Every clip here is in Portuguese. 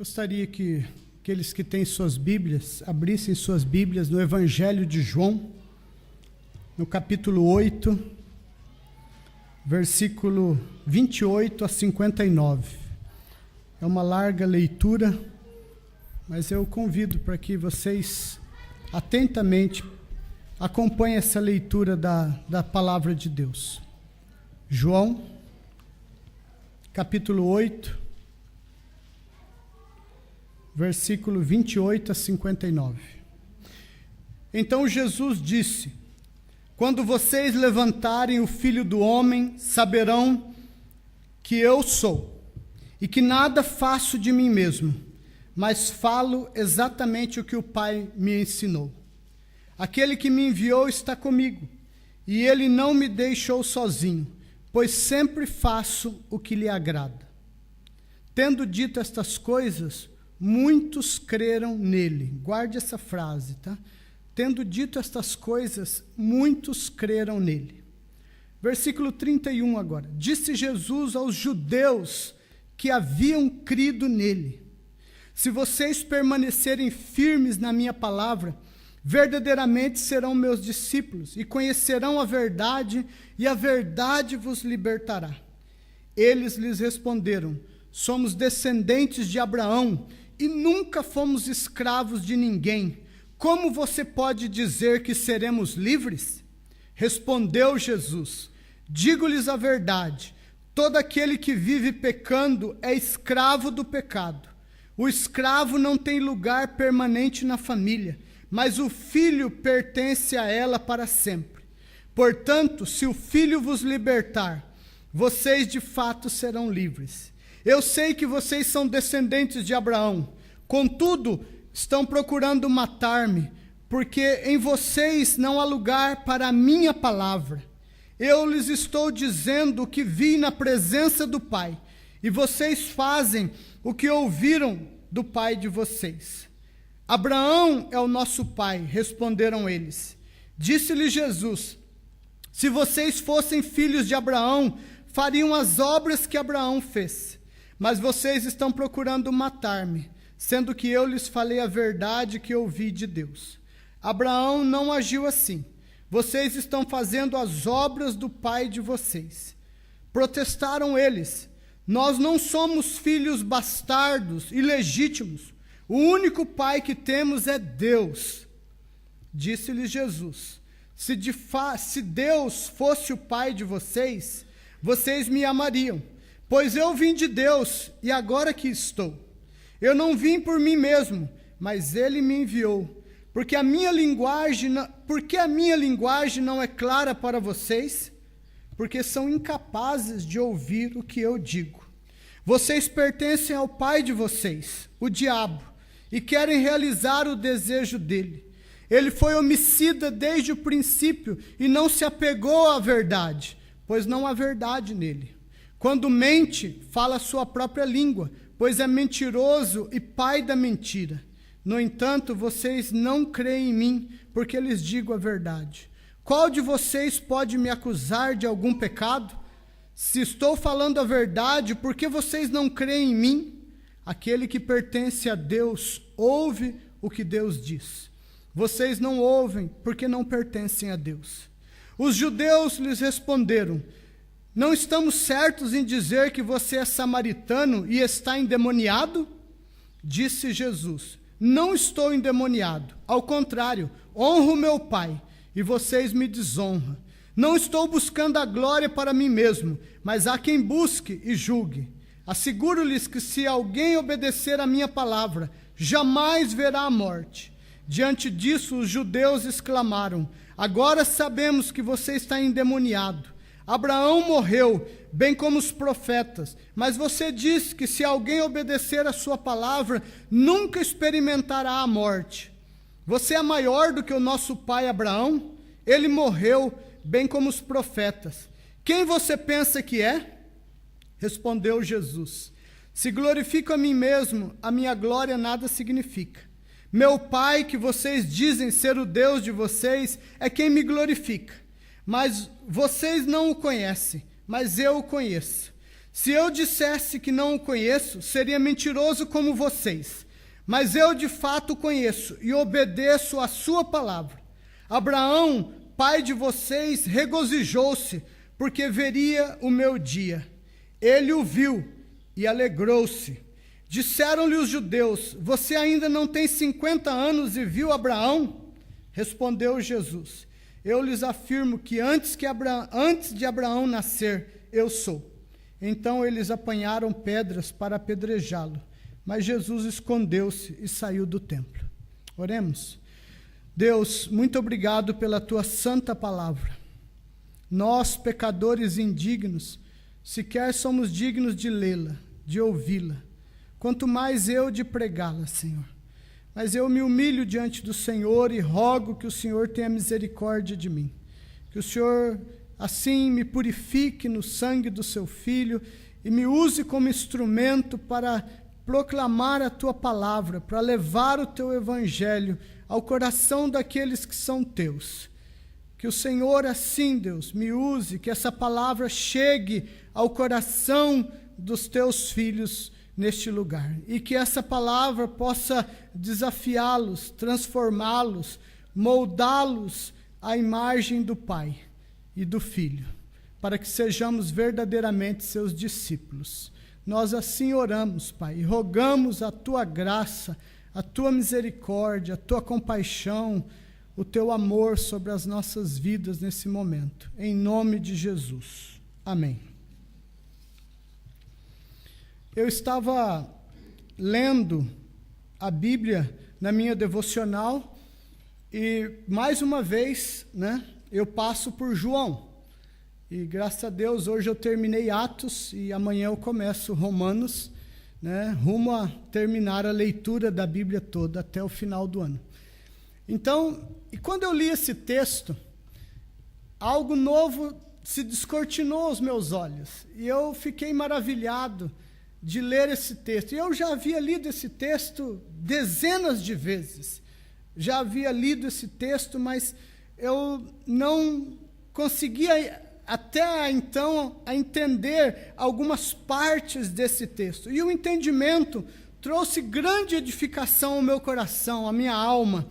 Gostaria que aqueles que têm suas Bíblias, abrissem suas Bíblias no Evangelho de João, no capítulo 8, versículo 28 a 59. É uma larga leitura, mas eu convido para que vocês atentamente acompanhem essa leitura da palavra de Deus. João, capítulo 8, versículo 28 a 59. Então Jesus disse: quando vocês levantarem o Filho do Homem, saberão que eu sou, e que nada faço de mim mesmo, mas falo exatamente o que o Pai me ensinou. Aquele que me enviou está comigo, e ele não me deixou sozinho, pois sempre faço o que lhe agrada. Tendo dito estas coisas, muitos creram nele. Guarde essa frase, tá? Tendo dito estas coisas, muitos creram nele. Versículo 31 agora. Disse Jesus aos judeus que haviam crido nele: se vocês permanecerem firmes na minha palavra, verdadeiramente serão meus discípulos e conhecerão a verdade, e a verdade vos libertará. Eles lhes responderam: somos descendentes de Abraão e nunca fomos escravos de ninguém. Como você pode dizer que seremos livres? Respondeu Jesus: digo-lhes a verdade, todo aquele que vive pecando é escravo do pecado. O escravo não tem lugar permanente na família, mas o filho pertence a ela para sempre. Portanto, se o filho vos libertar, vocês de fato serão livres. Eu sei que vocês são descendentes de Abraão, contudo, estão procurando matar-me, porque em vocês não há lugar para a minha palavra. Eu lhes estou dizendo o que vi na presença do Pai, e vocês fazem o que ouviram do pai de vocês. Abraão é o nosso pai, responderam eles. Disse-lhe Jesus: se vocês fossem filhos de Abraão, fariam as obras que Abraão fez. Mas vocês estão procurando matar-me, sendo que eu lhes falei a verdade que ouvi de Deus. Abraão não agiu assim. Vocês estão fazendo as obras do pai de vocês. Protestaram eles: nós não somos filhos bastardos, ilegítimos. O único pai que temos é Deus. Disse-lhes Jesus: se Deus fosse o pai de vocês, vocês me amariam, pois eu vim de Deus e agora aqui estou. Eu não vim por mim mesmo, mas ele me enviou. Porque a minha linguagem não é clara para vocês? Porque são incapazes de ouvir o que eu digo. Vocês pertencem ao pai de vocês, o diabo, e querem realizar o desejo dele. Ele foi homicida desde o princípio e não se apegou à verdade, pois não há verdade nele. Quando mente, fala a sua própria língua, pois é mentiroso e pai da mentira. No entanto, vocês não creem em mim, porque lhes digo a verdade. Qual de vocês pode me acusar de algum pecado? Se estou falando a verdade, por que vocês não creem em mim? Aquele que pertence a Deus ouve o que Deus diz. Vocês não ouvem, porque não pertencem a Deus. Os judeus lhes responderam: não estamos certos em dizer que você é samaritano e está endemoniado? Disse Jesus: não estou endemoniado, ao contrário, honro meu Pai, e vocês me desonram. Não estou buscando a glória para mim mesmo, mas há quem busque e julgue. Asseguro-lhes que se alguém obedecer a minha palavra, jamais verá a morte. Diante disso, os judeus exclamaram: agora sabemos que você está endemoniado. Abraão morreu, bem como os profetas, mas você diz que se alguém obedecer a sua palavra, nunca experimentará a morte. Você é maior do que o nosso pai Abraão? Ele morreu, bem como os profetas. Quem você pensa que é? Respondeu Jesus: se glorifico a mim mesmo, a minha glória nada significa. Meu Pai, que vocês dizem ser o Deus de vocês, é quem me glorifica. Mas vocês não o conhecem, mas eu o conheço. Se eu dissesse que não o conheço, seria mentiroso como vocês. Mas eu de fato o conheço e obedeço a sua palavra. Abraão, pai de vocês, regozijou-se, porque veria o meu dia. Ele o viu e alegrou-se. Disseram-lhe os judeus: você ainda não tem 50 anos e viu Abraão? Respondeu Jesus: eu lhes afirmo que antes de Abraão nascer, eu sou. Então eles apanharam pedras para apedrejá-lo, mas Jesus escondeu-se e saiu do templo. Oremos. Deus, muito obrigado pela tua santa palavra. Nós, pecadores indignos, sequer somos dignos de lê-la, de ouvi-la, quanto mais eu de pregá-la, Senhor. Mas eu me humilho diante do Senhor e rogo que o Senhor tenha misericórdia de mim, que o Senhor assim me purifique no sangue do seu Filho e me use como instrumento para proclamar a tua palavra, para levar o teu evangelho ao coração daqueles que são teus. Que o Senhor assim, Deus, me use, que essa palavra chegue ao coração dos teus filhos neste lugar. E que essa palavra possa desafiá-los, transformá-los, moldá-los à imagem do Pai e do Filho, para que sejamos verdadeiramente seus discípulos. Nós assim oramos, Pai, e rogamos a tua graça, a tua misericórdia, a tua compaixão, o teu amor sobre as nossas vidas nesse momento. Em nome de Jesus. Amém. Eu estava lendo a Bíblia na minha devocional e, mais uma vez, eu passo por João. E, graças a Deus, hoje eu terminei Atos e amanhã eu começo Romanos, rumo a terminar a leitura da Bíblia toda até o final do ano. Então, e quando eu li esse texto, algo novo se descortinou aos meus olhos. E eu fiquei maravilhado de ler esse texto. E eu já havia lido esse texto dezenas de vezes. Já havia lido esse texto, mas eu não conseguia até então a entender algumas partes desse texto. E o entendimento trouxe grande edificação ao meu coração, à minha alma.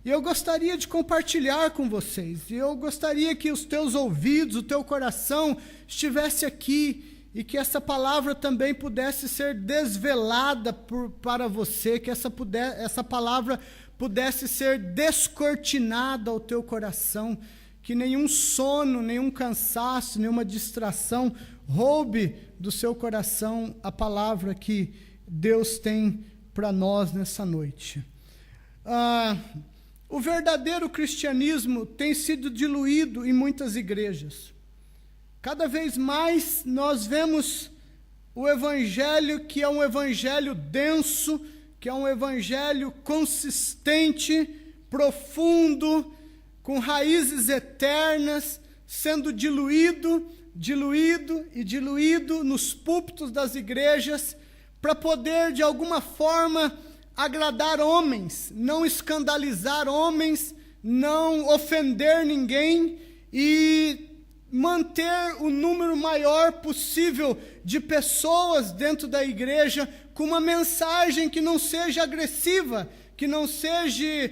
E eu gostaria de compartilhar com vocês. E eu gostaria que os teus ouvidos, o teu coração estivesse aqui e que essa palavra também pudesse ser desvelada para você, que essa palavra pudesse ser descortinada ao teu coração, que nenhum sono, nenhum cansaço, nenhuma distração roube do seu coração a palavra que Deus tem para nós nessa noite. O verdadeiro cristianismo tem sido diluído em muitas igrejas. Cada vez mais nós vemos o evangelho, que é um evangelho denso, que é um evangelho consistente, profundo, com raízes eternas, sendo diluído nos púlpitos das igrejas, para poder, de alguma forma, agradar homens, não escandalizar homens, não ofender ninguém e manter o número maior possível de pessoas dentro da igreja com uma mensagem que não seja agressiva, que não seja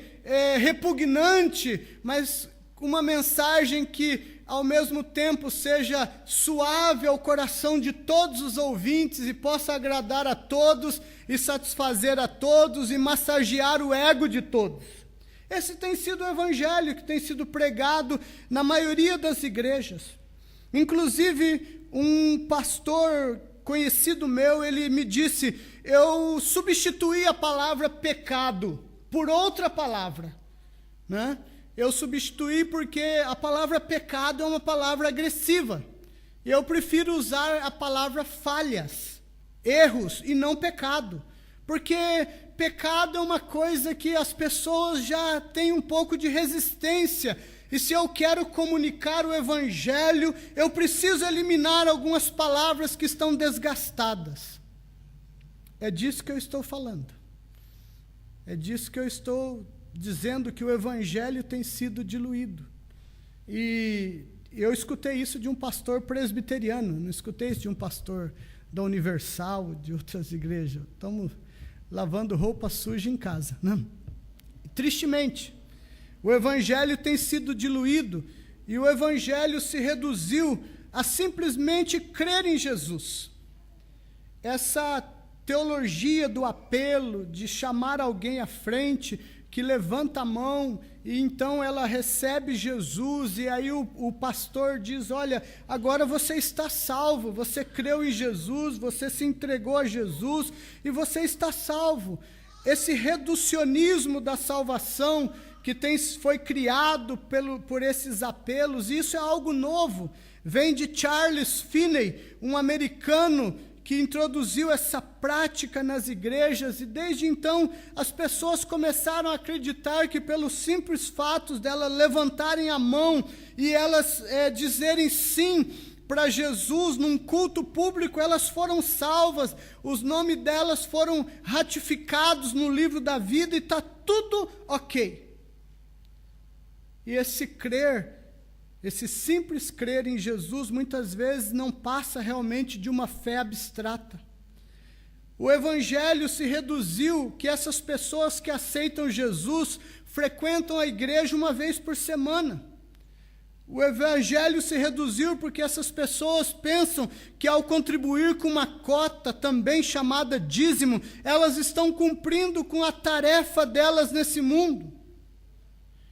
repugnante, mas uma mensagem que ao mesmo tempo seja suave ao coração de todos os ouvintes e possa agradar a todos e satisfazer a todos e massagear o ego de todos. Esse tem sido o evangelho que tem sido pregado na maioria das igrejas. Inclusive, um pastor conhecido meu, ele me disse: eu substituí a palavra pecado por outra palavra, Eu substituí porque a palavra pecado é uma palavra agressiva. E eu prefiro usar a palavra falhas, erros, e não pecado. Porque pecado é uma coisa que as pessoas já têm um pouco de resistência. E se eu quero comunicar o evangelho, eu preciso eliminar algumas palavras que estão desgastadas. É disso que eu estou falando. É disso que eu estou dizendo, que o evangelho tem sido diluído. E eu escutei isso de um pastor presbiteriano, não escutei isso de um pastor da Universal, de outras igrejas. Estamos lavando roupa suja em casa, né? Tristemente, o evangelho tem sido diluído e o evangelho se reduziu a simplesmente crer em Jesus. Essa teologia do apelo, de chamar alguém à frente, que levanta a mão e então ela recebe Jesus, e aí o pastor diz: olha, agora você está salvo, você creu em Jesus, você se entregou a Jesus e você está salvo. Esse reducionismo da salvação que foi criado por esses apelos, isso é algo novo, vem de Charles Finney, um americano que introduziu essa prática nas igrejas, e desde então as pessoas começaram a acreditar que pelos simples fatos delas levantarem a mão e elas dizerem sim para Jesus num culto público, elas foram salvas, os nomes delas foram ratificados no livro da vida e está tudo ok. E esse simples crer em Jesus, muitas vezes não passa realmente de uma fé abstrata. O evangelho se reduziu que essas pessoas que aceitam Jesus frequentam a igreja uma vez por semana. O evangelho se reduziu porque essas pessoas pensam que ao contribuir com uma cota, também chamada dízimo, elas estão cumprindo com a tarefa delas nesse mundo.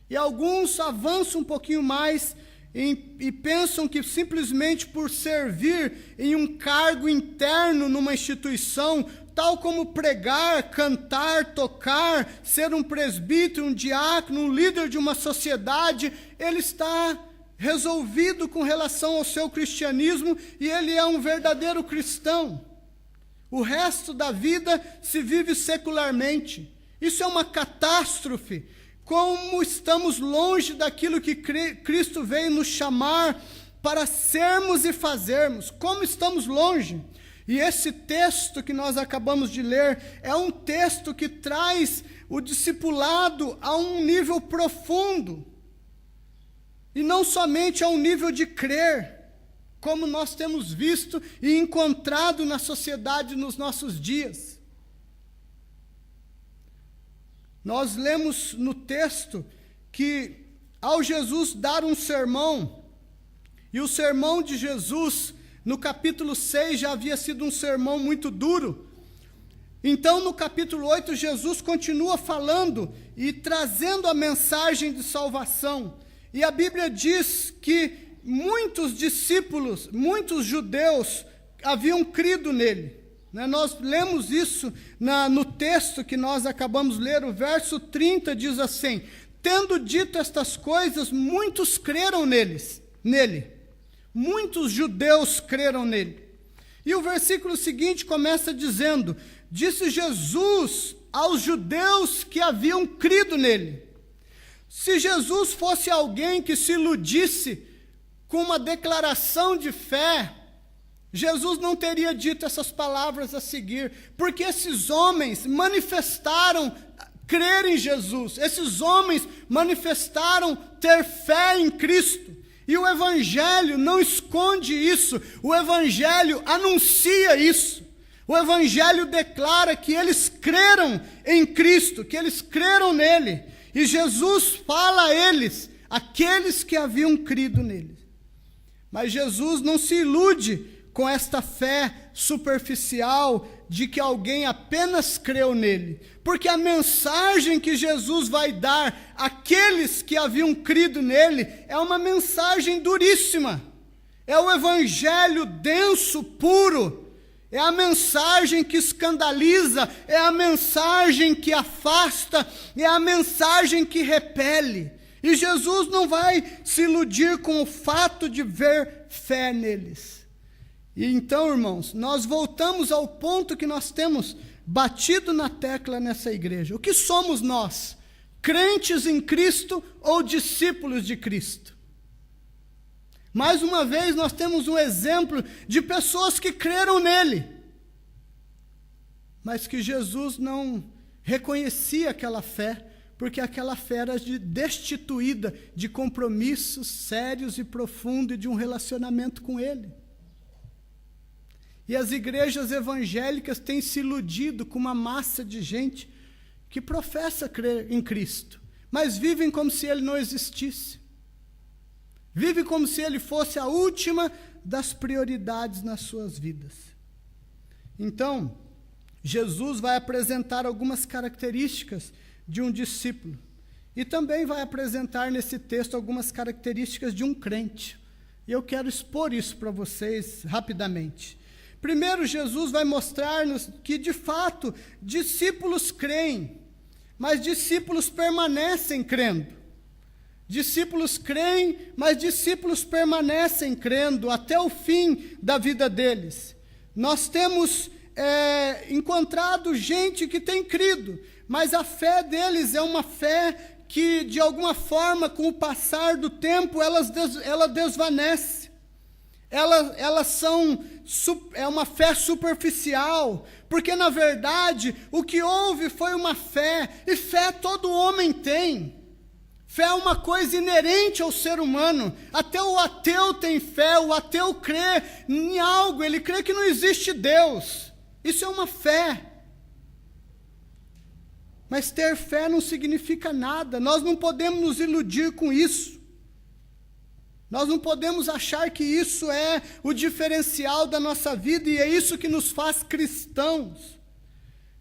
E alguns avançam um pouquinho mais e pensam que simplesmente por servir em um cargo interno numa instituição, tal como pregar, cantar, tocar, ser um presbítero, um diácono, um líder de uma sociedade, ele está resolvido com relação ao seu cristianismo e ele é um verdadeiro cristão. O resto da vida se vive secularmente. Isso é uma catástrofe. Como estamos longe daquilo que Cristo veio nos chamar para sermos e fazermos. Como estamos longe. E esse texto que nós acabamos de ler é um texto que traz o discipulado a um nível profundo. E não somente a um nível de crer, como nós temos visto e encontrado na sociedade nos nossos dias. Nós lemos no texto que ao Jesus dar um sermão, e o sermão de Jesus no capítulo 6 já havia sido um sermão muito duro. Então no capítulo 8 Jesus continua falando e trazendo a mensagem de salvação. E a Bíblia diz que muitos discípulos, muitos judeus haviam crido nele. Nós lemos isso no texto que nós acabamos de ler, o verso 30 diz assim: tendo dito estas coisas, muitos creram nele. Muitos judeus creram nele. E o versículo seguinte começa dizendo: disse Jesus aos judeus que haviam crido nele. Se Jesus fosse alguém que se iludisse com uma declaração de fé, Jesus não teria dito essas palavras a seguir, porque esses homens manifestaram crer em Jesus, esses homens manifestaram ter fé em Cristo, e o Evangelho não esconde isso, o Evangelho anuncia isso, o Evangelho declara que eles creram em Cristo, que eles creram nele, e Jesus fala a eles, aqueles que haviam crido nele. Mas Jesus não se ilude com esta fé superficial de que alguém apenas creu nele. Porque a mensagem que Jesus vai dar àqueles que haviam crido nele é uma mensagem duríssima. É o evangelho denso, puro. É a mensagem que escandaliza, é a mensagem que afasta, é a mensagem que repele. E Jesus não vai se iludir com o fato de ver fé neles. E então, irmãos, nós voltamos ao ponto que nós temos batido na tecla nessa igreja. O que somos nós? Crentes em Cristo ou discípulos de Cristo? Mais uma vez, nós temos um exemplo de pessoas que creram nele, mas que Jesus não reconhecia aquela fé, porque aquela fé era destituída de compromissos sérios e profundos e de um relacionamento com ele. E as igrejas evangélicas têm se iludido com uma massa de gente que professa crer em Cristo, mas vivem como se ele não existisse. Vivem como se ele fosse a última das prioridades nas suas vidas. Então, Jesus vai apresentar algumas características de um discípulo. E também vai apresentar nesse texto algumas características de um crente. E eu quero expor isso para vocês rapidamente. Primeiro, Jesus vai mostrar-nos que, de fato, discípulos creem, mas discípulos permanecem crendo. Discípulos creem, mas discípulos permanecem crendo até o fim da vida deles. Nós temos encontrado gente que tem crido, mas a fé deles é uma fé que, de alguma forma, com o passar do tempo, ela desvanece. Elas são uma fé superficial, porque, na verdade, o que houve foi uma fé, e fé todo homem tem. Fé é uma coisa inerente ao ser humano. Até o ateu tem fé, o ateu crê em algo, ele crê que não existe Deus. Isso é uma fé. Mas ter fé não significa nada. Nós não podemos nos iludir com isso. Nós não podemos achar que isso é o diferencial da nossa vida e é isso que nos faz cristãos.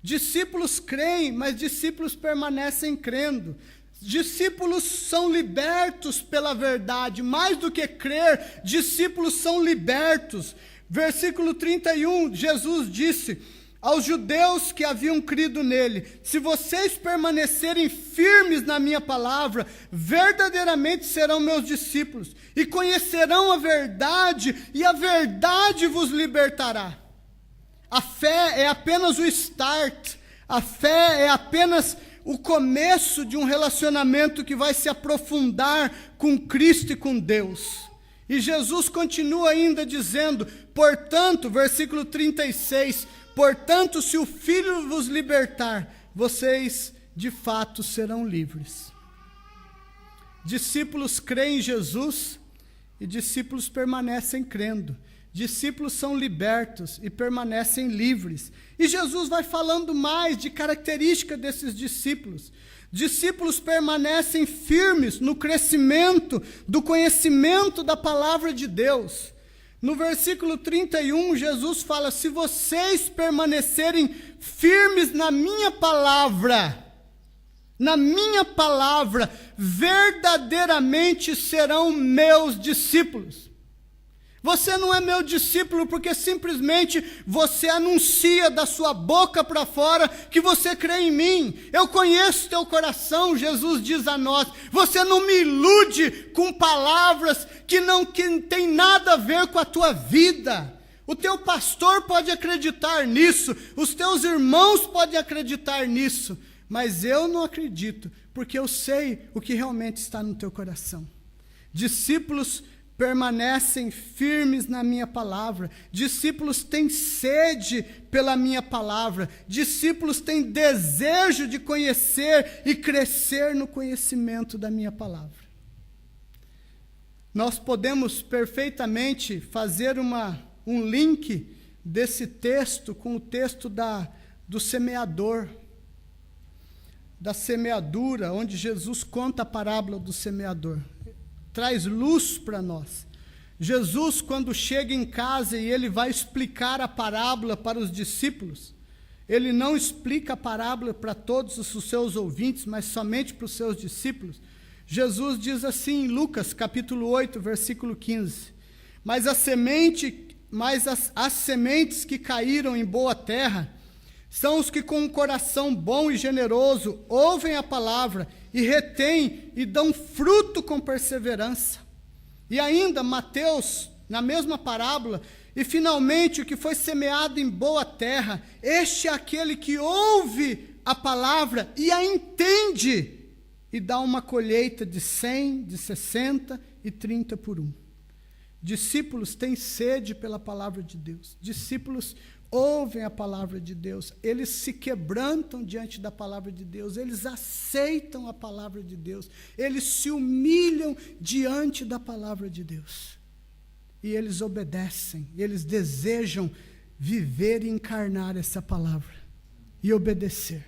Discípulos creem, mas discípulos permanecem crendo. Discípulos são libertos pela verdade. Mais do que crer, discípulos são libertos. Versículo 31, Jesus disse aos judeus que haviam crido nele: se vocês permanecerem firmes na minha palavra, verdadeiramente serão meus discípulos, e conhecerão a verdade, e a verdade vos libertará. A fé é apenas o start, a fé é apenas o começo de um relacionamento que vai se aprofundar com Cristo e com Deus. E Jesus continua ainda dizendo, portanto, versículo 36, portanto, se o Filho vos libertar, vocês de fato serão livres. Discípulos creem em Jesus e discípulos permanecem crendo. Discípulos são libertos e permanecem livres. E Jesus vai falando mais de características desses discípulos. Discípulos permanecem firmes no crescimento do conhecimento da palavra de Deus. No versículo 31, Jesus fala: se vocês permanecerem firmes na minha palavra, verdadeiramente serão meus discípulos. Você não é meu discípulo porque simplesmente você anuncia da sua boca para fora que você crê em mim. Eu conheço teu coração, Jesus diz a nós. Você não me ilude com palavras que não tem nada a ver com a tua vida. O teu pastor pode acreditar nisso, os teus irmãos podem acreditar nisso, mas eu não acredito, porque eu sei o que realmente está no teu coração. Discípulos permanecem firmes na minha palavra. Discípulos têm sede pela minha palavra. Discípulos têm desejo de conhecer e crescer no conhecimento da minha palavra. Nós podemos perfeitamente fazer um link desse texto com o texto do semeador, da semeadura, onde Jesus conta a parábola do semeador. Traz luz para nós. Jesus, quando chega em casa e ele vai explicar a parábola para os discípulos, ele não explica a parábola para todos os seus ouvintes, mas somente para os seus discípulos. Jesus diz assim em Lucas capítulo 8, versículo 15: Mas as sementes que caíram em boa terra são os que com um coração bom e generoso ouvem a palavra e retêm e dão fruto com perseverança. E ainda Mateus, na mesma parábola, e finalmente o que foi semeado em boa terra, este é aquele que ouve a palavra e a entende, e dá uma colheita de 100, de 60 e 30 por 1. Discípulos têm sede pela palavra de Deus. Discípulos ouvem a palavra de Deus, eles se quebrantam diante da palavra de Deus, eles aceitam a palavra de Deus, eles se humilham diante da palavra de Deus, e eles obedecem, eles desejam viver e encarnar essa palavra e obedecer.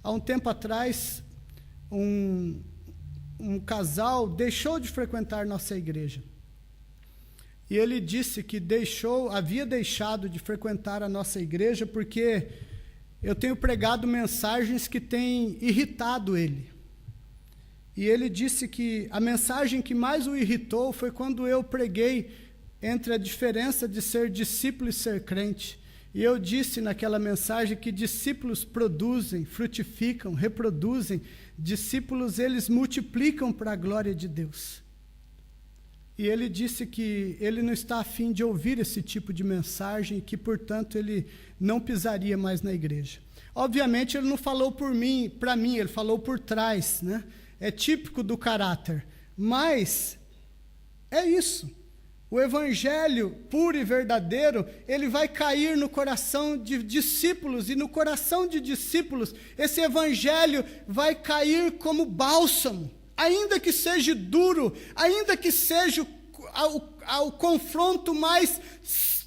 Há um tempo atrás, um casal deixou de frequentar nossa igreja. E ele disse que havia deixado de frequentar a nossa igreja porque eu tenho pregado mensagens que têm irritado ele. E ele disse que a mensagem que mais o irritou foi quando eu preguei entre a diferença de ser discípulo e ser crente. E eu disse naquela mensagem que discípulos produzem, frutificam, reproduzem. Discípulos, eles multiplicam para a glória de Deus. E ele disse que ele não está a fim de ouvir esse tipo de mensagem e que, portanto, ele não pisaria mais na igreja. Obviamente, ele não falou para mim, ele falou por trás, né? É típico do caráter. Mas é isso. O evangelho puro e verdadeiro, ele vai cair no coração de discípulos, e no coração de discípulos, esse evangelho vai cair como bálsamo, ainda que seja duro, ainda que seja o confronto mais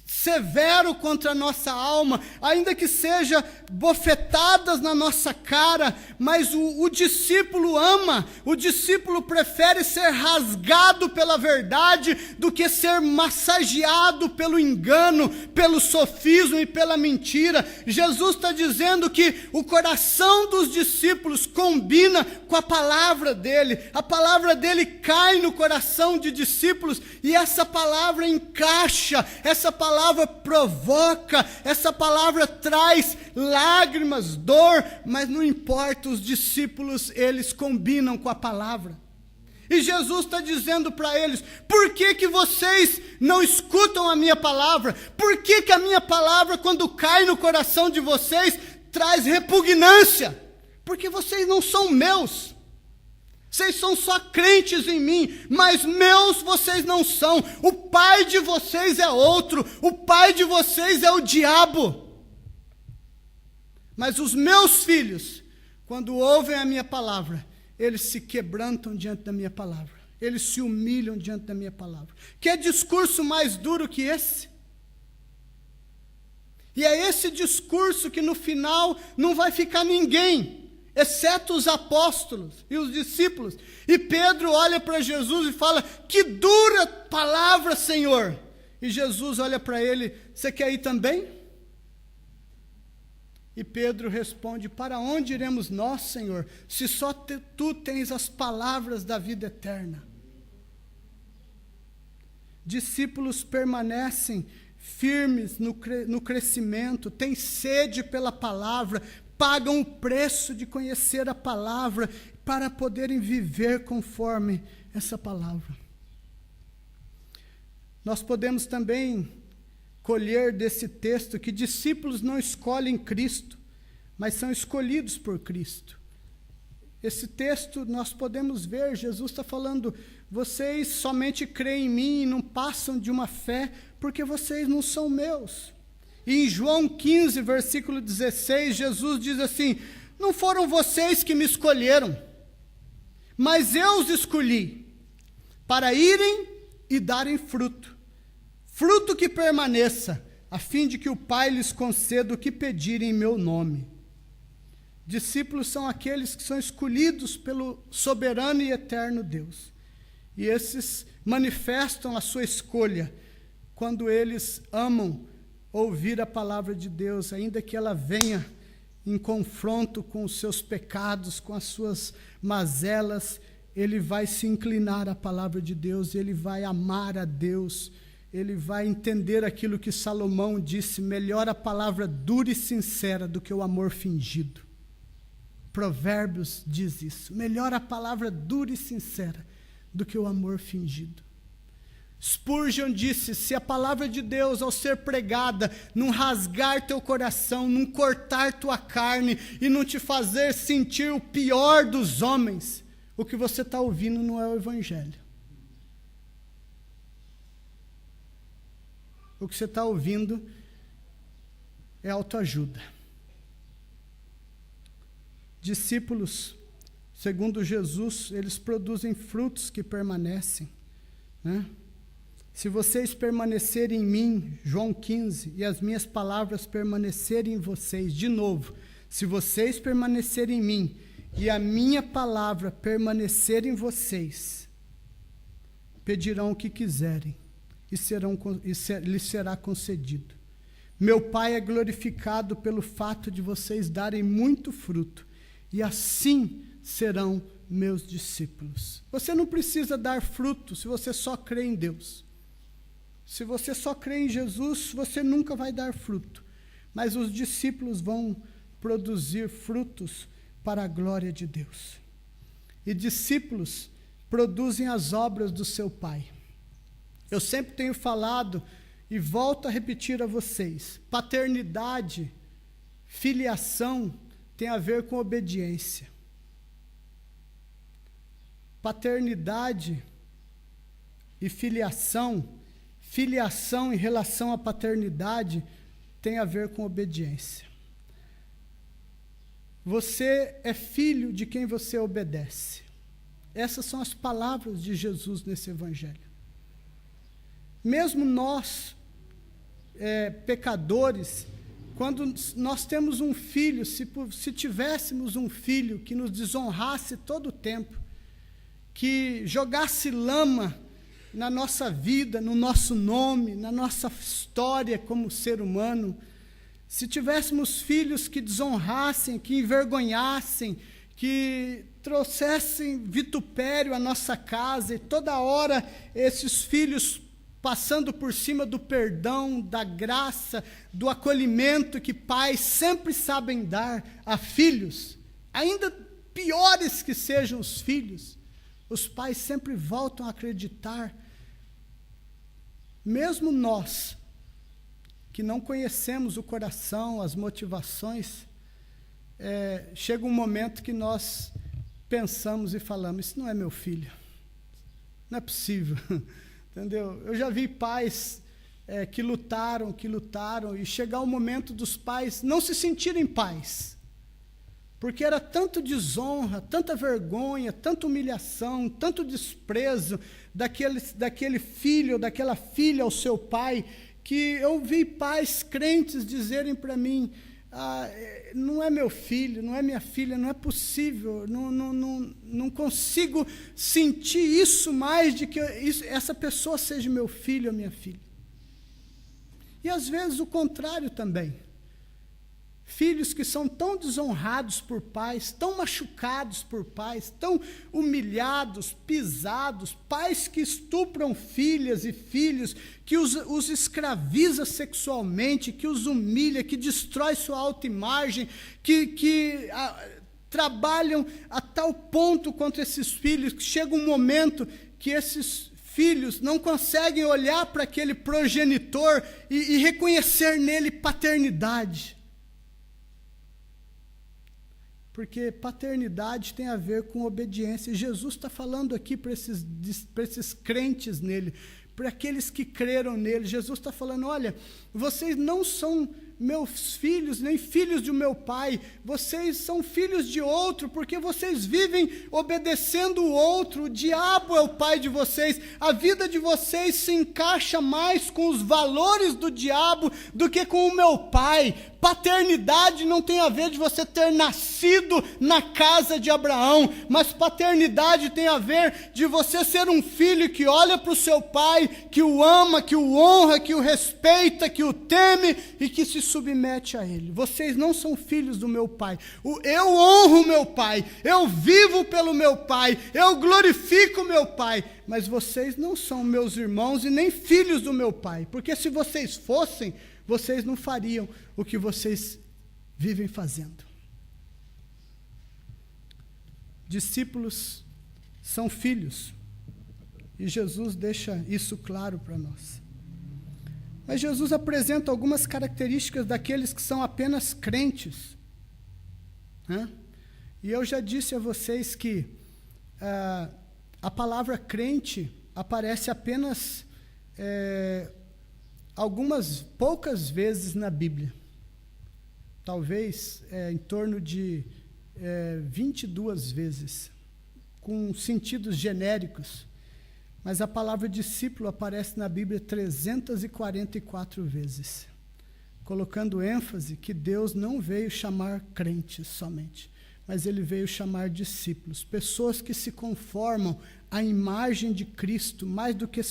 severo contra a nossa alma, ainda que seja bofetadas na nossa cara, mas o discípulo ama, o discípulo prefere ser rasgado pela verdade do que ser massageado pelo engano, pelo sofismo e pela mentira. Jesus está dizendo que o coração dos discípulos combina com a palavra dele cai no coração de discípulos, e essa palavra encaixa, essa palavra provoca, essa palavra traz lágrimas, dor, mas não importa, os discípulos, eles combinam com a palavra. E Jesus está dizendo para eles: por que vocês não escutam a minha palavra? Por que a minha palavra, quando cai no coração de vocês, traz repugnância? Porque vocês não são meus. Vocês são só crentes em mim, mas meus vocês não são. O pai de vocês é outro, o pai de vocês é o diabo. Mas os meus filhos, quando ouvem a minha palavra, eles se quebrantam diante da minha palavra, eles se humilham diante da minha palavra. Que discurso mais duro que esse? E é esse discurso que no final não vai ficar ninguém, exceto os apóstolos e os discípulos. E Pedro olha para Jesus e fala: que dura palavra, Senhor. E Jesus olha para ele: você quer ir também? E Pedro responde: para onde iremos nós, Senhor, se só tu tens as palavras da vida eterna? Discípulos permanecem firmes no crescimento, têm sede pela palavra, pagam o preço de conhecer a palavra para poderem viver conforme essa palavra. Nós podemos também colher desse texto que discípulos não escolhem Cristo, mas são escolhidos por Cristo. Esse texto nós podemos ver, Jesus está falando: vocês somente creem em mim e não passam de uma fé porque vocês não são meus. E em João 15, versículo 16, Jesus diz assim: não foram vocês que me escolheram, mas eu os escolhi para irem e darem fruto, fruto que permaneça, a fim de que o Pai lhes conceda o que pedirem em meu nome. Discípulos são aqueles que são escolhidos pelo soberano e eterno Deus. E esses manifestam a sua escolha quando eles amam ouvir a palavra de Deus, ainda que ela venha em confronto com os seus pecados, com as suas mazelas. Ele vai se inclinar à palavra de Deus, ele vai amar a Deus, ele vai entender aquilo que Salomão disse: melhor a palavra dura e sincera do que o amor fingido. Provérbios diz isso: melhor a palavra dura e sincera do que o amor fingido. Spurgeon disse: se a palavra de Deus, ao ser pregada, não rasgar teu coração, não cortar tua carne e não te fazer sentir o pior dos homens, o que você está ouvindo não é o evangelho. O que você está ouvindo é autoajuda. Discípulos, segundo Jesus, eles produzem frutos que permanecem, né? Se vocês permanecerem em mim, João 15, e as minhas palavras permanecerem em vocês, de novo, se vocês permanecerem em mim e a minha palavra permanecer em vocês, pedirão o que quiserem e lhes será concedido. Meu Pai é glorificado pelo fato de vocês darem muito fruto, e assim serão meus discípulos. Você não precisa dar fruto se você só crê em Deus. Se você só crê em Jesus, você nunca vai dar fruto. Mas os discípulos vão produzir frutos para a glória de Deus. E discípulos produzem as obras do seu Pai. Eu sempre tenho falado e volto a repetir a vocês: paternidade, filiação tem a ver com obediência. Paternidade e filiação em relação à paternidade tem a ver com obediência. Você é filho de quem você obedece. Essas são as palavras de Jesus nesse evangelho. Mesmo nós, pecadores, quando nós temos um filho, se tivéssemos um filho que nos desonrasse todo o tempo, que jogasse lama na nossa vida, no nosso nome, na nossa história como ser humano, se tivéssemos filhos que desonrassem, que envergonhassem, que trouxessem vitupério à nossa casa, e toda hora esses filhos passando por cima do perdão, da graça, do acolhimento que pais sempre sabem dar a filhos, ainda piores que sejam os filhos, os pais sempre voltam a acreditar. Mesmo nós, que não conhecemos o coração, as motivações, chega um momento que nós pensamos e falamos: isso não é meu filho, não é possível. Entendeu? Eu já vi pais que lutaram, e chegar o momento dos pais não se sentirem pais, porque era tanto desonra, tanta vergonha, tanta humilhação, tanto desprezo daquele filho, daquela filha ao seu pai, que eu vi pais crentes dizerem para mim: não é meu filho, não é minha filha, não é possível, não consigo sentir isso mais de que essa pessoa seja meu filho ou minha filha. E às vezes o contrário também. Filhos que são tão desonrados por pais, tão machucados por pais, tão humilhados, pisados, pais que estupram filhas e filhos, que os escraviza sexualmente, que os humilha, que destrói sua autoimagem, que trabalham a tal ponto contra esses filhos, que chega um momento que esses filhos não conseguem olhar para aquele progenitor e reconhecer nele paternidade. Porque paternidade tem a ver com obediência. E Jesus está falando aqui para esses crentes nele, para aqueles que creram nele. Jesus está falando: olha, vocês não são meus filhos, nem filhos do meu pai, vocês são filhos de outro, porque vocês vivem obedecendo o outro, o diabo é o pai de vocês, a vida de vocês se encaixa mais com os valores do diabo do que com o meu pai. Paternidade não tem a ver de você ter nascido na casa de Abraão, mas paternidade tem a ver de você ser um filho que olha para o seu pai, que o ama, que o honra, que o respeita, que o teme e que se submete a ele. Vocês não são filhos do meu pai. Eu honro o meu pai, eu vivo pelo meu pai, eu glorifico o meu pai, mas vocês não são meus irmãos e nem filhos do meu pai, porque se vocês fossem, vocês não fariam o que vocês vivem fazendo. Discípulos são filhos, e Jesus deixa isso claro para nós. Mas Jesus apresenta algumas características daqueles que são apenas crentes. E eu já disse a vocês que a palavra crente aparece apenas algumas poucas vezes na Bíblia. Talvez em torno de 22 vezes, com sentidos genéricos. Mas a palavra discípulo aparece na Bíblia 344 vezes, colocando ênfase que Deus não veio chamar crentes somente, mas Ele veio chamar discípulos, pessoas que se conformam à imagem de Cristo, mais do que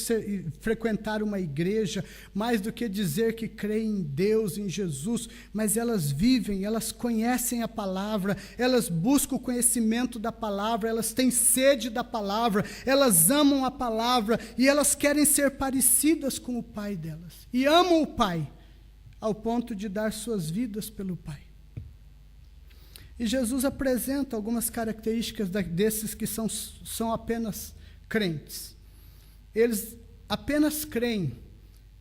frequentar uma igreja, mais do que dizer que creem em Deus, em Jesus, mas elas vivem, elas conhecem a palavra, elas buscam o conhecimento da palavra, elas têm sede da palavra, elas amam a palavra e elas querem ser parecidas com o Pai delas. E amam o Pai, ao ponto de dar suas vidas pelo Pai. E Jesus apresenta algumas características desses que são apenas crentes. Eles apenas creem,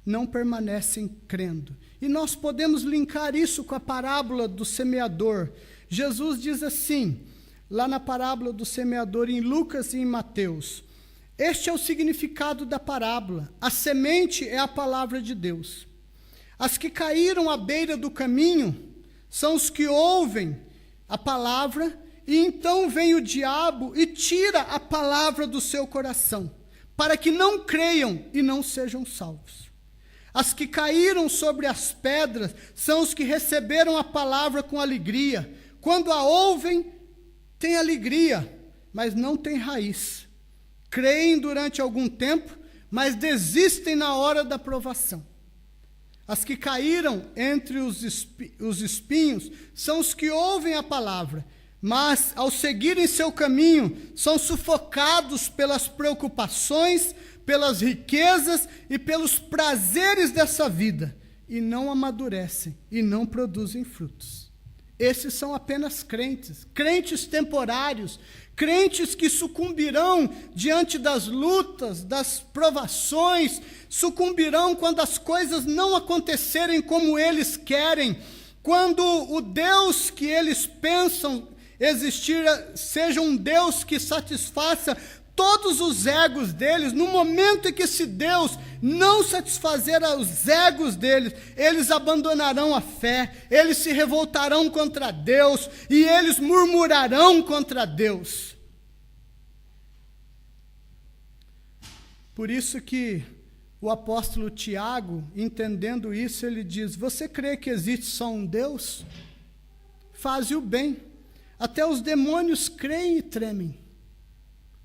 não permanecem crendo. E nós podemos linkar isso com a parábola do semeador. Jesus diz assim, lá na parábola do semeador, em Lucas e em Mateus: este é o significado da parábola. A semente é a palavra de Deus. As que caíram à beira do caminho são os que ouvem a palavra, e então vem o diabo e tira a palavra do seu coração, para que não creiam e não sejam salvos. As que caíram sobre as pedras são os que receberam a palavra com alegria. Quando a ouvem, têm alegria, mas não têm raiz. Creem durante algum tempo, mas desistem na hora da provação. As que caíram entre os espinhos são os que ouvem a palavra, mas, ao seguirem seu caminho, são sufocados pelas preocupações, pelas riquezas e pelos prazeres dessa vida, e não amadurecem e não produzem frutos. Esses são apenas crentes, crentes temporários, crentes que sucumbirão diante das lutas, das provações, sucumbirão quando as coisas não acontecerem como eles querem, quando o Deus que eles pensam existir seja um Deus que satisfaça todos os egos deles. No momento em que esse Deus não satisfazer os egos deles, eles abandonarão a fé, eles se revoltarão contra Deus e eles murmurarão contra Deus. Por isso que o apóstolo Tiago, entendendo isso, ele diz: você crê que existe só um Deus? Faze o bem. Até os demônios creem e tremem.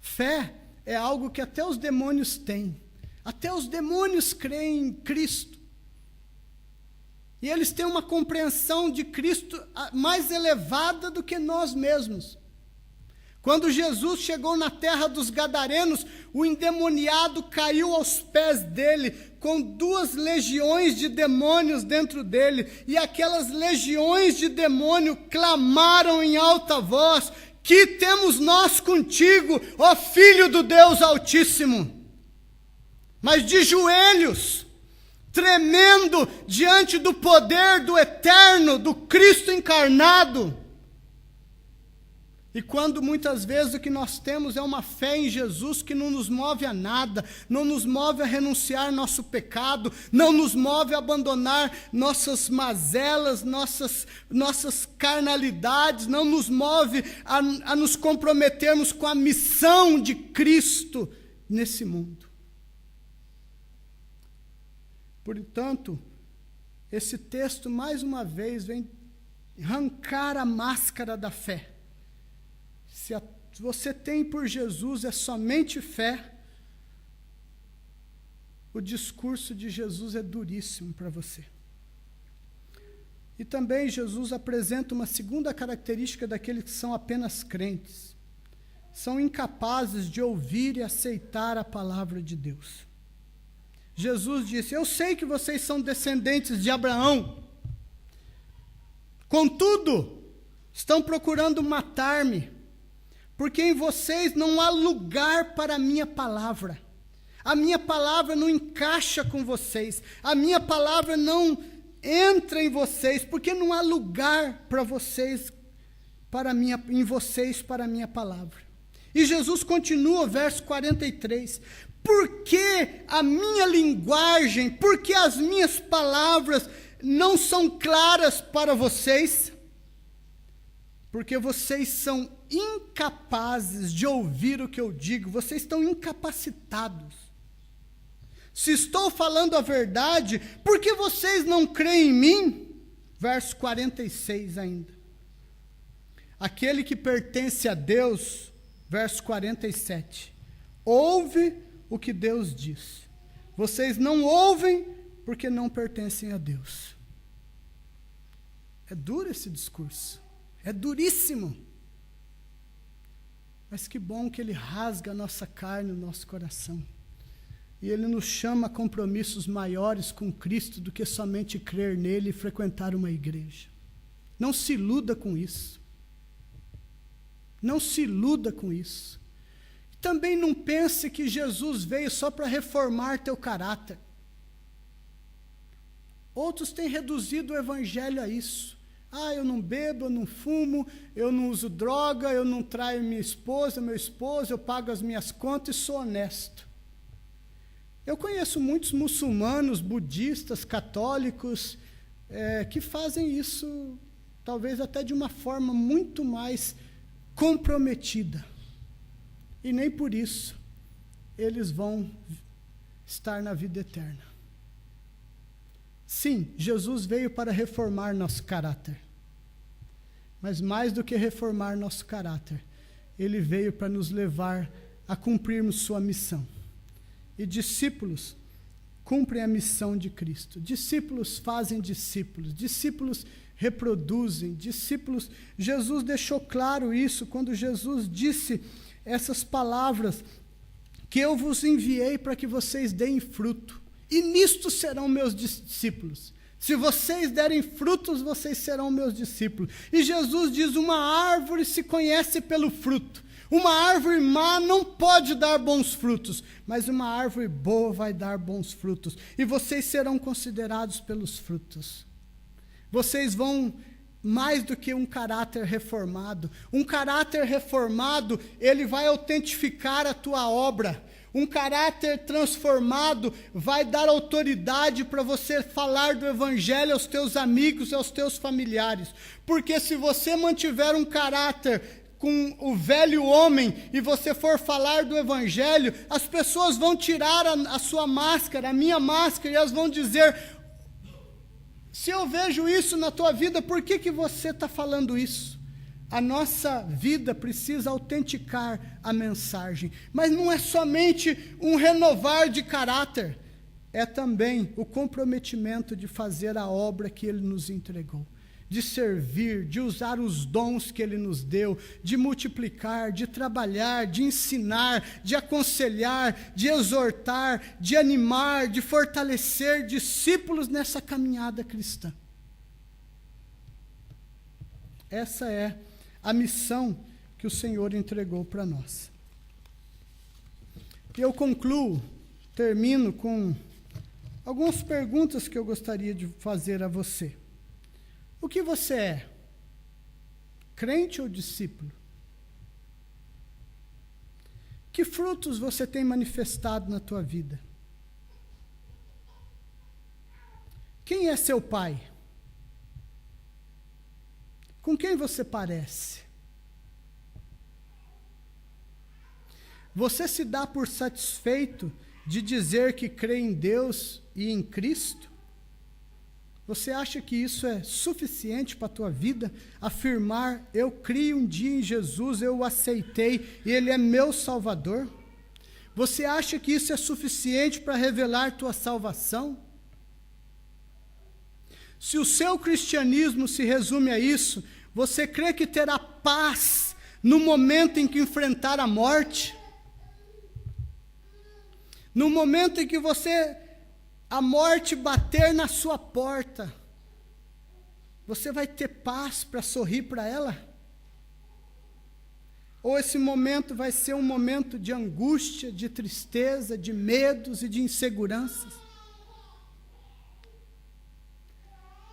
Fé é algo que até os demônios têm. Até os demônios creem em Cristo. E eles têm uma compreensão de Cristo mais elevada do que nós mesmos. Quando Jesus chegou na terra dos Gadarenos, o endemoniado caiu aos pés dele, com 2 legiões de demônios dentro dele, e aquelas legiões de demônio clamaram em alta voz: que temos nós contigo, ó Filho do Deus Altíssimo? Mas de joelhos, tremendo diante do poder do Eterno, do Cristo encarnado. E quando muitas vezes o que nós temos é uma fé em Jesus que não nos move a nada, não nos move a renunciar nosso pecado, não nos move a abandonar nossas mazelas, nossas carnalidades, não nos move a nos comprometermos com a missão de Cristo nesse mundo. Portanto, esse texto mais uma vez vem arrancar a máscara da fé. Se você tem por Jesus é somente fé, o discurso de Jesus é duríssimo para você. E também Jesus apresenta uma segunda característica daqueles que são apenas crentes. São incapazes de ouvir e aceitar a palavra de Deus. Jesus disse: eu sei que vocês são descendentes de Abraão, contudo, estão procurando matar-me, porque em vocês não há lugar para a minha palavra. A minha palavra não encaixa com vocês. A minha palavra não entra em vocês, porque não há lugar para vocês, em vocês, para a minha palavra. E Jesus continua, verso 43. Por que a minha linguagem, por que as minhas palavras não são claras para vocês? porque vocês são incapazes de ouvir o que eu digo, vocês estão incapacitados. Se estou falando a verdade, por que vocês não creem em mim? Verso 46 ainda. Aquele que pertence a Deus, verso 47, ouve o que Deus diz. Vocês não ouvem porque não pertencem a Deus. É duro esse discurso. É duríssimo. Mas que bom que ele rasga a nossa carne, o nosso coração. E ele nos chama a compromissos maiores com Cristo do que somente crer nele e frequentar uma igreja. Não se iluda com isso. Não se iluda com isso. Também não pense que Jesus veio só para reformar teu caráter. Outros têm reduzido o evangelho a isso. Eu não bebo, eu não fumo, eu não uso droga, eu não traio minha esposa, meu esposo, eu pago as minhas contas e sou honesto. Eu conheço muitos muçulmanos, budistas, católicos, que fazem isso, talvez até de uma forma muito mais comprometida. E nem por isso eles vão estar na vida eterna. Sim, Jesus veio para reformar nosso caráter. Mas mais do que reformar nosso caráter, ele veio para nos levar a cumprirmos sua missão. E discípulos cumprem a missão de Cristo. Discípulos fazem discípulos. Discípulos reproduzem. Discípulos... Jesus deixou claro isso quando Jesus disse essas palavras, que eu vos enviei para que vocês deem fruto. E nisto serão meus discípulos. Se vocês derem frutos, vocês serão meus discípulos. E Jesus diz, uma árvore se conhece pelo fruto. Uma árvore má não pode dar bons frutos, mas uma árvore boa vai dar bons frutos. E vocês serão considerados pelos frutos. Vocês vão mais do que um caráter reformado. Um caráter reformado, ele vai autentificar a tua obra. Um caráter transformado vai dar autoridade para você falar do evangelho aos teus amigos e aos teus familiares. Porque se você mantiver um caráter com o velho homem e você for falar do evangelho, as pessoas vão tirar a sua máscara, a minha máscara, e elas vão dizer, se eu vejo isso na tua vida, por que você está falando isso? A nossa vida precisa autenticar a mensagem. Mas não é somente um renovar de caráter. É também o comprometimento de fazer a obra que Ele nos entregou. De servir, de usar os dons que Ele nos deu, de multiplicar, de trabalhar, de ensinar, de aconselhar, de exortar, de animar, de fortalecer discípulos nessa caminhada cristã. Essa é a missão que o Senhor entregou para nós. E eu concluo, termino com algumas perguntas que eu gostaria de fazer a você. O que você é? Crente ou discípulo? Que frutos você tem manifestado na tua vida? Quem é seu pai? Com quem você parece? Você se dá por satisfeito de dizer que crê em Deus e em Cristo? Você acha que isso é suficiente para a tua vida? Afirmar, eu criei um dia em Jesus, eu o aceitei e Ele é meu Salvador? Você acha que isso é suficiente para revelar tua salvação? Se o seu cristianismo se resume a isso, você crê que terá paz no momento em que enfrentar a morte? No momento em que a morte bater na sua porta, você vai ter paz para sorrir para ela? Ou esse momento vai ser um momento de angústia, de tristeza, de medos e de inseguranças?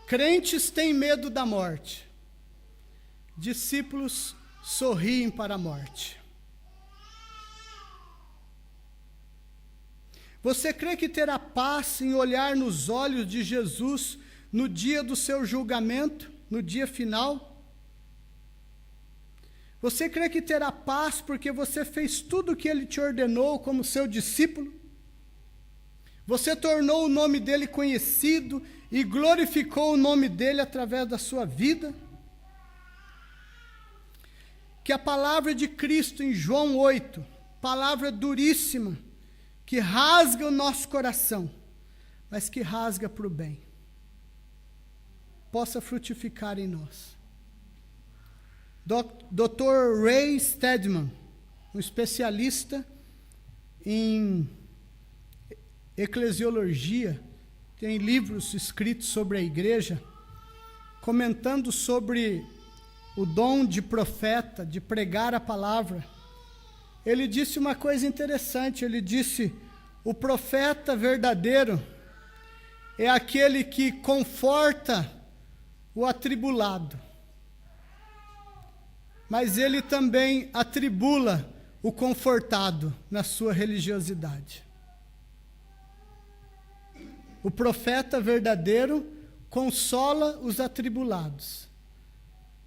Crentes têm medo da morte. Discípulos sorriem para a morte. Você crê que terá paz em olhar nos olhos de Jesus no dia do seu julgamento, no dia final? Você crê que terá paz porque você fez tudo o que ele te ordenou como seu discípulo? Você tornou o nome dele conhecido e glorificou o nome dele através da sua vida? Que a palavra de Cristo em João 8, palavra duríssima, que rasga o nosso coração, mas que rasga para o bem, possa frutificar em nós. Dr. Ray Stedman, um especialista em eclesiologia, tem livros escritos sobre a igreja, comentando sobre o dom de profeta, de pregar a palavra. Ele disse uma coisa interessante, ele disse: o profeta verdadeiro é aquele que conforta o atribulado, mas ele também atribula o confortado na sua religiosidade. O profeta verdadeiro consola os atribulados,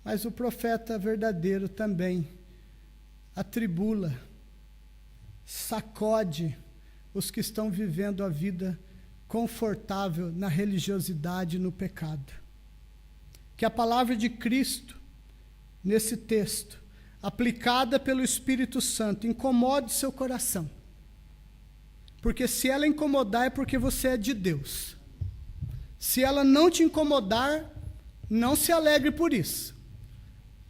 mas o profeta verdadeiro também atribula, sacode os que estão vivendo a vida confortável na religiosidade e no pecado. Que a palavra de Cristo, nesse texto, aplicada pelo Espírito Santo, incomode seu coração. Porque se ela incomodar é porque você é de Deus. Se ela não te incomodar, não se alegre por isso.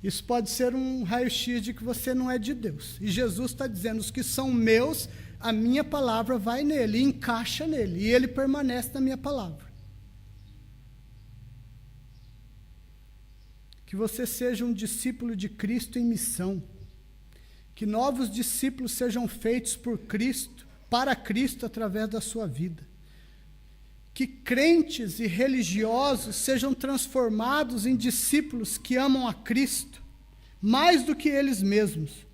Isso pode ser um raio-x de que você não é de Deus. E Jesus está dizendo: os que são meus, a minha palavra vai nele, encaixa nele, e ele permanece na minha palavra. Que você seja um discípulo de Cristo em missão. Que novos discípulos sejam feitos por Cristo, para Cristo através da sua vida. Que crentes e religiosos sejam transformados em discípulos que amam a Cristo, mais do que eles mesmos,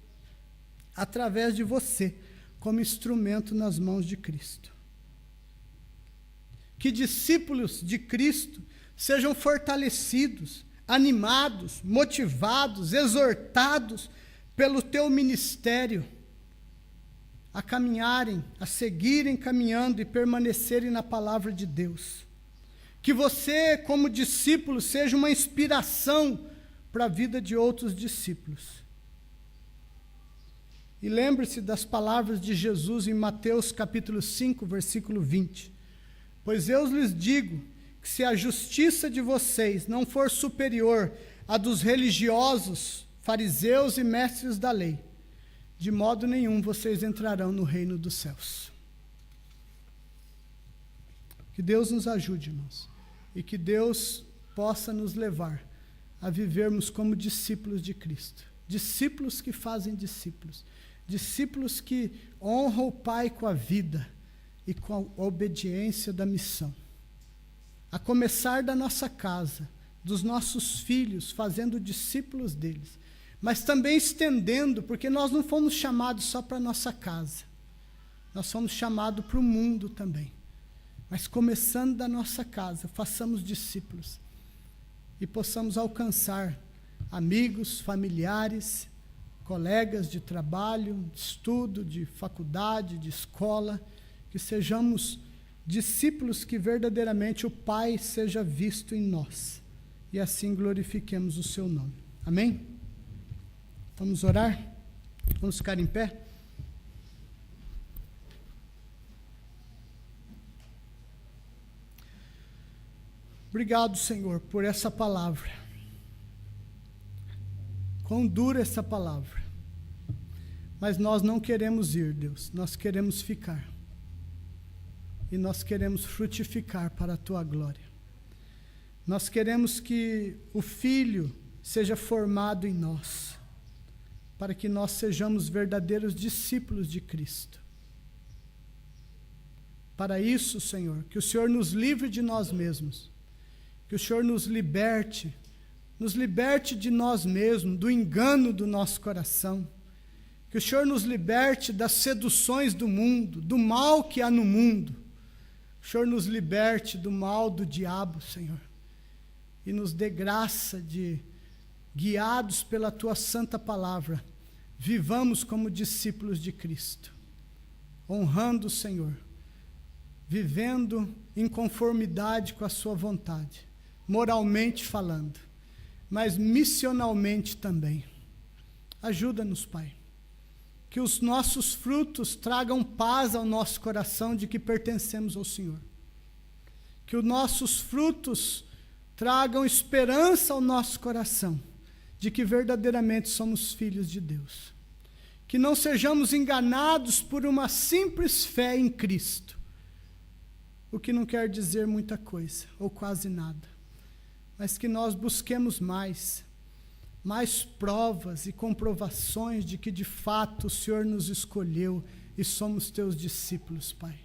através de você, como instrumento nas mãos de Cristo. Que discípulos de Cristo sejam fortalecidos, animados, motivados, exortados pelo teu ministério, a caminharem, a seguirem caminhando e permanecerem na palavra de Deus. Que você, como discípulo, seja uma inspiração para a vida de outros discípulos. E lembre-se das palavras de Jesus em Mateus capítulo 5, versículo 20. Pois eu lhes digo que se a justiça de vocês não for superior à dos religiosos, fariseus e mestres da lei, de modo nenhum vocês entrarão no reino dos céus. Que Deus nos ajude, irmãos, e que Deus possa nos levar a vivermos como discípulos de Cristo, discípulos que fazem discípulos, discípulos que honram o Pai com a vida e com a obediência da missão. A começar da nossa casa, dos nossos filhos, fazendo discípulos deles, mas também estendendo, porque nós não fomos chamados só para a nossa casa, nós fomos chamados para o mundo também. Mas começando da nossa casa, façamos discípulos e possamos alcançar amigos, familiares, colegas de trabalho, de estudo, de faculdade, de escola, que sejamos discípulos que verdadeiramente o Pai seja visto em nós e assim glorifiquemos o seu nome. Amém? Vamos orar? Vamos ficar em pé? Obrigado, Senhor, por essa palavra. Quão dura essa palavra. Mas nós não queremos ir, Deus, nós queremos ficar. E nós queremos frutificar para a Tua glória. Nós queremos que o Filho seja formado em nós, para que nós sejamos verdadeiros discípulos de Cristo. Para isso, Senhor, que o Senhor nos livre de nós mesmos, que o Senhor nos liberte de nós mesmos, do engano do nosso coração, que o Senhor nos liberte das seduções do mundo, do mal que há no mundo. O Senhor nos liberte do mal do diabo, Senhor, e nos dê graça de guiados pela tua santa palavra, vivamos como discípulos de Cristo, honrando o Senhor, vivendo em conformidade com a sua vontade, moralmente falando, mas missionalmente também. Ajuda-nos, Pai, que os nossos frutos tragam paz ao nosso coração de que pertencemos ao Senhor, que os nossos frutos tragam esperança ao nosso coração de que verdadeiramente somos filhos de Deus, que não sejamos enganados por uma simples fé em Cristo, o que não quer dizer muita coisa, ou quase nada, mas que nós busquemos mais provas e comprovações de que de fato o Senhor nos escolheu e somos teus discípulos, Pai.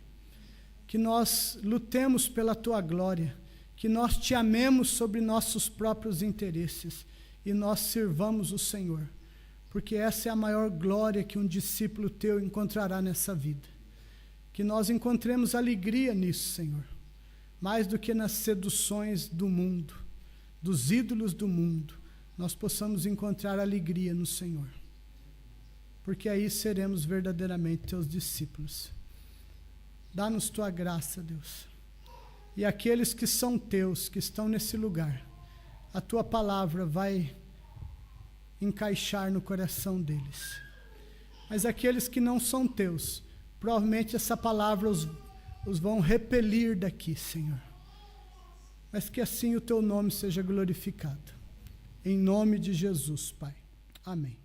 Que nós lutemos pela tua glória, que nós te amemos sobre nossos próprios interesses e nós sirvamos o Senhor, porque essa é a maior glória que um discípulo teu encontrará nessa vida. Que nós encontremos alegria nisso, Senhor, mais do que nas seduções do mundo, dos ídolos do mundo, nós possamos encontrar alegria no Senhor, porque aí seremos verdadeiramente teus discípulos. Dá-nos tua graça, Deus, e aqueles que são teus, que estão nesse lugar, a tua palavra vai encaixar no coração deles, mas aqueles que não são teus, provavelmente essa palavra os vão repelir daqui, Senhor, mas que assim o teu nome seja glorificado. Em nome de Jesus, Pai. Amém.